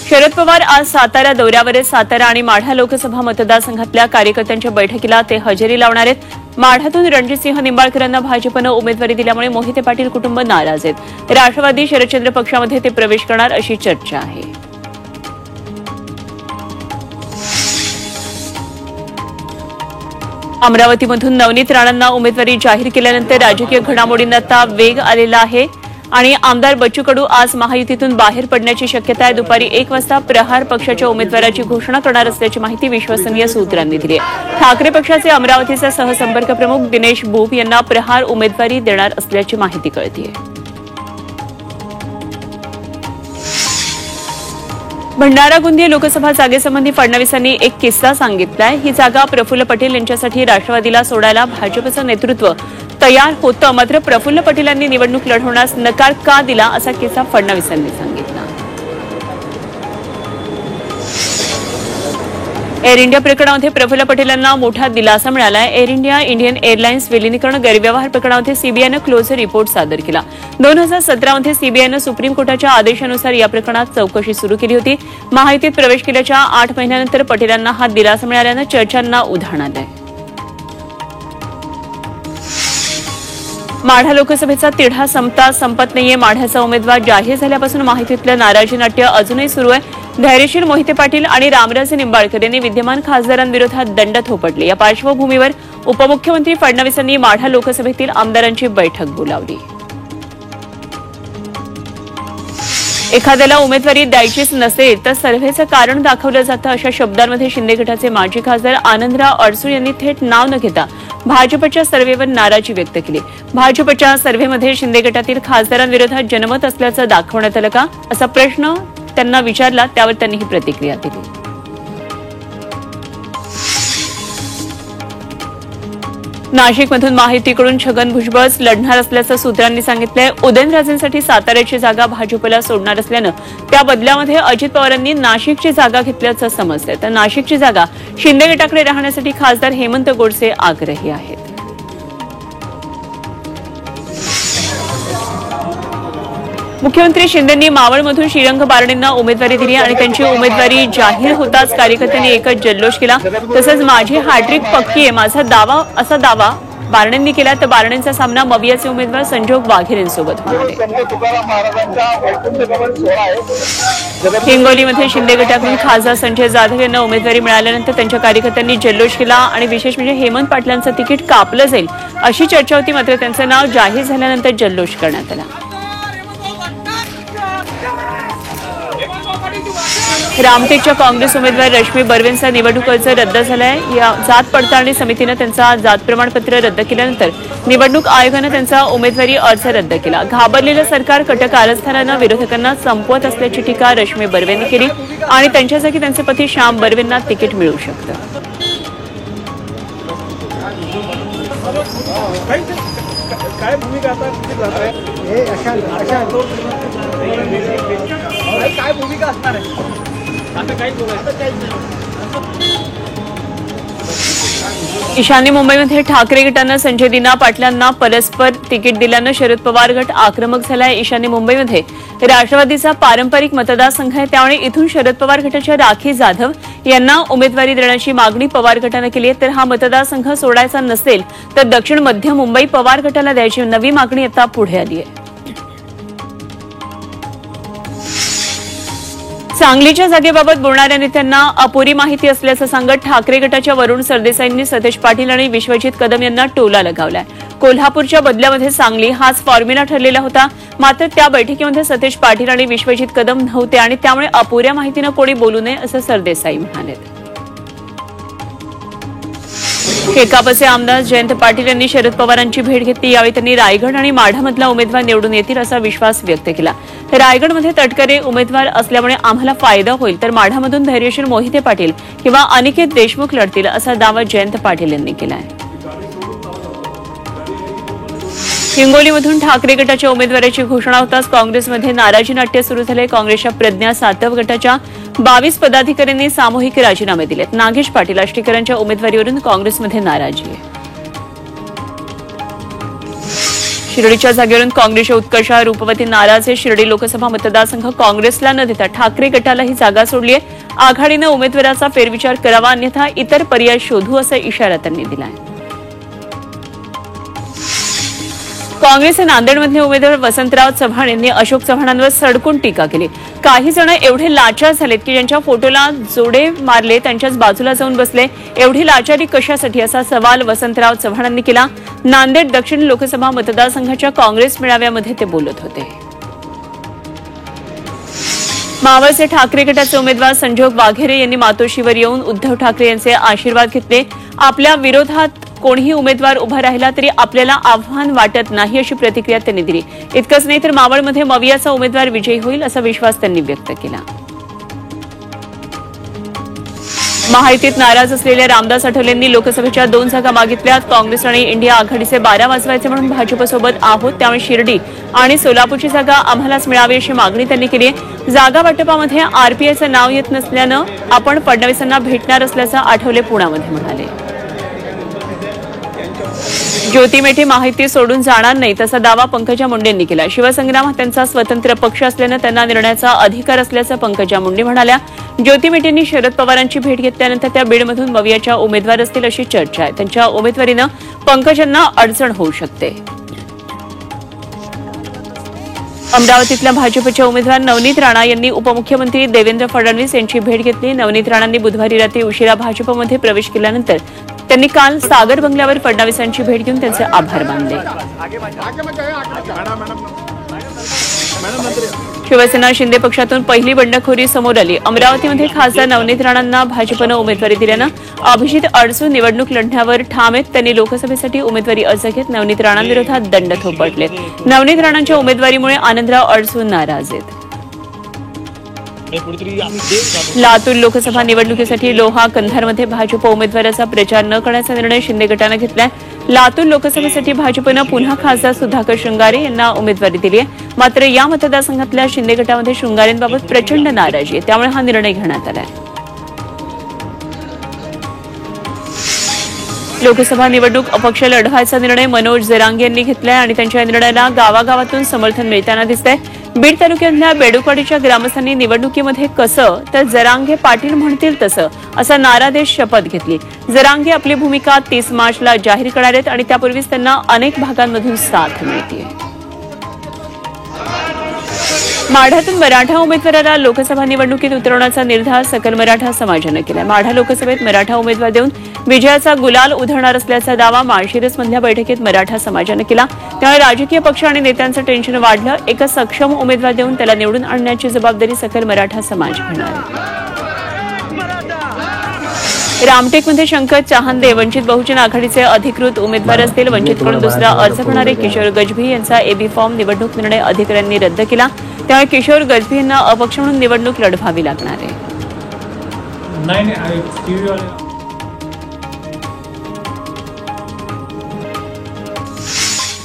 शरद पवार आज सातारा दौऱ्यावर आहेत। सातारा आणि माढा लोकसभा मतदारसंघातल्या कार्यकर्त्यांच्या बैठकीला ते हजेरी लावणार आहेत। माढ्यातून रणजितसिंह निंबाळकरांना भाजपनं उमेदवारी दिल्यामुळे मोहिते पाटील कुटुंब नाराज आहेत। राष्ट्रवादी शरदचंद्र पक्षामध्ये ते प्रवेश करणार अशी चर्चा आहे। अमरावतीमधून नवनीत राणांना उमेदवारी जाहीर केल्यानंतर राजकीय घडामोडींना आता वेग आलेला आहे आणि आमदार बच्चू कडू आज महायुतीतून बाहेर पडण्याची शक्यता आहे। दुपारी 1 वाजता प्रहार पक्षाच्या उमेदवाराची घोषणा करणार असल्याची माहिती विश्वसनीय सूत्रांनी दिली आहे। ठाकरे पक्षाचे अमरावतीचे सहसंपर्क प्रमुख दिनेश बुब यांना प्रहार उमेदवारी देणार असल्याची माहिती कळतेय। भंडारा गोंदिया लोकसभा जागेसंबंधी फडणवीसांनी एक किस्सा सांगितलाय। ही जागा प्रफुल्ल पटेल यांच्यासाठी राष्ट्रवादीला सोडायला भाजपचं नेतृत्व तयार होतं, मात्र प्रफुल्ल पटेलांनी निवडणूक लढवण्यास नकार का दिला असा किस्सा फडणवीसांनी सांगितला। एअर इंडिया प्रकरणामध्ये प्रफुल्ल पटेलांना मोठा दिलासा मिळालाय। एअर इंडिया इंडियन एअरलाइन्स विलीनीकरण गैरव्यवहार प्रकरणामध्ये सीबीआयनं क्लोजर रिपोर्ट सादर केला। 2017 सीबीआयनं सुप्रीम कोर्टाच्या आदेशानुसार या प्रकरणात चौकशी सुरू केली होती। महायुतीत प्रवेश केल्याच्या 8 महिन्यानंतर पटेलांना हा दिलासा मिळाल्यानं चर्चांना उधाण आलंय। माढा लोकसभेचा तिढा संपत नाहीये। माढ्याचा उमेदवार जाहीर झाल्यापासून महायुतीतलं नाराजी नाट्य अजूनही सुरू आहे। धैर्यशील मोहिते पाटील आणि रामराजे निंबाळकर यांनी विद्यमान खासदारांविरोधात दंड थोपटले। या पार्श्वभूमीवर उपमुख्यमंत्री फडणवीसांनी माढा लोकसभेतील आमदारांची बैठक बोलावली। एखाद्याला उमेदवारी द्यायचीच नसेल तर सर्व्हेचं कारण दाखवलं जातं अशा शब्दांमध्ये शिंदे गटाचे माजी खासदार आनंदराव अडसूळ यांनी थेट नाव न घेता भाजपच्या सर्व्हेवर नाराजी व्यक्त केली। भाजपच्या सर्व्हेमध्ये शिंदे गटातील खासदारांविरोधात जनमत असल्याचं दाखवण्यात आलं का असा प्रश्न त्यांना विचारला, त्यावर त्यांनी ही प्रतिक्रिया दिली। नाशिकमधून महायुतीकडून छगन भुजबळ लढणार असल्याचं सूत्रांनी सांगितलंय। उदयनराजेंसाठी साताऱ्याची जागा भाजपला सोडणार असल्यानं त्या बदल्यामध्ये अजित पवारांनी नाशिकची जागा घेतल्याचं समजतंय, तर नाशिकची जागा शिंदे गटाकडे राहण्यासाठी खासदार हेमंत गोडसे आग्रही आहेत। मुख्यमंत्री शिंदेंनी मावळमधून श्रीरंग बारणेंना उमेदवारी दिली आणि त्यांची उमेदवारी जाहीर होताच कार्यकर्त्यांनी एकच जल्लोष केला। तसंच माझी हॅट्रिक पक्की आहे माझा दावा असा दावा बारणेंनी केला, तर बारणेंचा सामना मवियाचे उमेदवार संजोग वाघेरेंसोबत होणार आहे। हिंगोलीमध्ये शिंदे गटाकडून खासदार संजय जाधव यांना उमेदवारी मिळाल्यानंतर त्यांच्या कार्यकर्त्यांनी जल्लोष केला आणि विशेष म्हणजे हेमंत पाटलांचं तिकीट कापलं जाईल अशी चर्चा होती, मात्र त्यांचं नाव जाहीर झाल्यानंतर जल्लोष करण्यात आला। रामटेकच्या काँग्रेस उमेदवार रश्मी बर्वेंचा निवडणूक अर्ज रद्द झालाय। या जात पडताळणी समितीनं त्यांचा जात प्रमाणपत्र रद्द केल्यानंतर निवडणूक आयोगानं त्यांचा उमेदवारी अर्ज रद्द केला। घाबरलेलं सरकार कट कारस्थानानं विरोधकांना संपवत असल्याची टीका रश्मी बर्वेंनी केली आणि त्यांच्या जागी त्यांचे पती श्याम बर्वेंना तिकीट मिळू शकतं। काय भूमिका असणार आहे? ईशान्य मुंबईमध्ये ठाकरे गटानं संजय दिना पाटलांना परस्पर तिकीट दिल्यानं शरद पवार गट आक्रमक झालाय। ईशान्य मुंबईमध्ये राष्ट्रवादीचा पारंपरिक मतदारसंघ आहे, त्यामुळे इथून शरद पवार गटाच्या राखी जाधव यांना उमेदवारी देण्याची मागणी पवार गटानं केली आहे। तर हा मतदारसंघ सोडायचा नसेल तर दक्षिण मध्य मुंबई पवार गटाला द्यायची नवी मागणी आता पुढे आली आहे। सांगलीच्या जागेबाबत बोलणाऱ्या नेत्यांना अपुरी माहिती असल्याचं सांगत ठाकरे गटाच्या वरुण सरदेसाईंनी सतेज पाटील आणि विश्वजित कदम यांना टोला लगावलाय। कोल्हापूरच्या बदल्यामध्ये सांगली हाच फॉर्म्युला ठरलेला होता, मात्र त्या बैठकीमध्ये सतेज पाटील आणि विश्वजित कदम नव्हते आणि त्यामुळे अपुऱ्या माहितीनं कोणी बोलू नये असं सरदेसाई म्हणाले। शेकापचे आमदार जयंत पाटील यांनी शरद पवारांची भेट घेतली। यावेळी त्यांनी रायगड आणि माढामधला उमेदवार निवडून येतील असा विश्वास व्यक्त केला। रायगडमध्ये तटकरे उमेदवार असल्यामुळे आम्हाला फायदा होईल, तर माढामधून धैर्यशील मोहिते पाटील किंवा अनिकेत देशमुख लढतील असा दावा जयंत पाटील यांनी केला आहे। हिंगोलीमधून ठाकरे गटाच्या उमेदवाराची घोषणा होताच काँग्रेसमध्ये नाराजी नाट्य सुरू झाले। काँग्रेसच्या प्रज्ञा सातव गटाच्या 22 पदाधिकाऱ्यांनी सामूहिक राजीनामे दिलेत। नागेश पाटील आष्टीकरांच्या उमेदवारीवरून काँग्रेसमध्ये नाराजी आहे। शिर्डीच्या जागेवरून काँग्रेसच्या उत्कर्षा रूपवती नाराज आहे. शिर्डी लोकसभा मतदारसंघ काँग्रेसला न देता ठाकरे गटाला ही जागा सोडली आहे. आघाडीनं उमेदवाराचा फेरविचार करावा, अन्यथा इतर पर्याय शोधू असा इशारा त्यांनी दिला आहे. काँग्रेसचे नांदेडमधले उमेदवार वसंतराव चव्हाण यांनी अशोक चव्हाणांवर सडकून टीका केली. काही जण एवढे लाचार झालेत की ज्यांच्या फोटोला जोडे मारले त्यांच्याच बाजूला जाऊन बसले. एवढी लाचारी कशासाठी असा सवाल वसंतराव चव्हाणांनी केला. नांदेड दक्षिण लोकसभा मतदारसंघाच्या काँग्रेस मेळाव्यामध्ये ते बोलत होते. मावळचे ठाकरे गटाचे उमेदवार संजोग वाघेरे यांनी मातोश्रीवर येऊन उद्धव ठाकरे यांचे आशीर्वाद घेतले. आपल्या विरोधात कोणीही उमेदवार उभा राहिला तरी आपल्याला आव्हान वाटत नाही अशी प्रतिक्रिया त्यांनी दिली. इतकंच नाही तर मावळमध्ये मवियाचा उमेदवार विजयी होईल असा विश्वास त्यांनी व्यक्त केला. महायुतीत नाराज असलेल्या रामदास आठवलेंनी लोकसभेच्या 2 जागा मागितल्या. काँग्रेस आणि इंडिया आघाडीचे 12 वाजवायचे म्हणून भाजपसोबत आहोत, त्यामुळे शिर्डी आणि सोलापूरची जागा आम्हालाच मिळावी अशी मागणी त्यांनी केली आहे. जागा वाटपामध्ये आरपीआयचं नाव येत नसल्यानं आपण फडणवीसांना भेटणार असल्याचं आठवले पुण्यामध्ये म्हणाले. ज्योती मेटे महायुती सोडून जाणार नाही तसा दावा पंकजा मुंडेंनी केला. शिवसंग्राम हा त्यांचा स्वतंत्र पक्ष असल्यानं त्यांना निर्णयाचा अधिकार असल्याचं पंकजा मुंडे म्हणाल्या. ज्योती मेटेंनी शरद पवारांची भेट घेतल्यानंतर त्या बीडमधून मवियाच्या उमेदवार असतील अशी चर्चा आहे. त्यांच्या उमेदवारीनं पंकजांना अडचण होऊ शकते. अमरावतीतल्या भाजपच्या उमेदवार नवनीत राणा यांनी उपमुख्यमंत्री देवेंद्र फडणवीस यांची भेट घेतली. नवनीत राणांनी बुधवारी रात्री उशिरा भाजपमध्ये प्रवेश केल्यानंतर त्यांनी काल सागर बंगल्यावर फडणवीसांची भेट घेऊन त्यांचे आभार मानले. शिवसेना शिंदे पक्षातून पहिली बंडखोरी समोर आली. अमरावतीमध्ये खासदार नवनीत राणांना भाजपनं उमेदवारी दिल्यानं अभिजित अडसूळ निवडणूक लढण्यावर ठाम आहेत. त्यांनी लोकसभेसाठी उमेदवारी अर्ज घेत नवनीत राणांविरोधात दंड थोपटले. नवनीत राणांच्या उमेदवारीमुळे आनंदराव अडसूळ नाराज आहेत. लातूर लोकसभा निवडणुकीसाठी लोहा कंधारमध्ये भाजप उमेदवाराचा प्रचार न करण्याचा निर्णय शिंदे गटानं घेतलाय. लातूर लोकसभेसाठी भाजपनं पुन्हा खासदार सुधाकर शृंगारे यांना उमेदवारी दिली आहे. मात्र या मतदारसंघातल्या शिंदे गटामध्ये शृंगारेंबाबत प्रचंड नाराजी आहे, त्यामुळे हा निर्णय घेण्यात आलाय. लोकसभा निवडणूक अपक्ष लढवायचा निर्णय मनोज जरांगे यांनी घेतलाय आणि त्यांच्या निर्णयाला गावागावातून समर्थन मिळताना दिसतंय. बीड तालुक्यातल्या बेडूकवाडीच्या ग्रामस्थांनी निवडणुकीमध्ये कसं तर जरांगे पाटील म्हणतील तसं असा नारादेश शपथ घेतली. जरांगे आपली भूमिका 30 मार्चला जाहीर करणार आहेत आणि त्यापूर्वीच त्यांना अनेक भागांमधून साथ मिळते. माढ्यातून मराठा उमेदवाराला लोकसभा निवडणुकीत उतरवण्याचा निर्धार सकल मराठा समाजानं केला. माढा लोकसभेत मराठा उमेदवार देऊन विजयाचा गुलाल उधळणार असल्याचा दावा माळशिरसमधल्या बैठकीत मराठा समाजानं केला. त्यामुळे राजकीय पक्ष आणि नेत्यांचं टेन्शन वाढलं. एका सक्षम उमेदवार देऊन त्याला निवडून आणण्याची जबाबदारी सकल मराठा समाज घेणार आहे. रामटेकमध्ये शंकर चहांदे वंचित बहुजन आघाडीचे अधिकृत उमेदवार असतील. वंचितकडून दुसरा अर्ज करणारे किशोर गजभी यांचा एबी फॉर्म निवडणूक निर्णय अधिकाऱ्यांनी रद्द केला. त्यामुळे किशोर गजभी यांना अपक्ष म्हणून निवडणूक लढवावी लागणार आहे.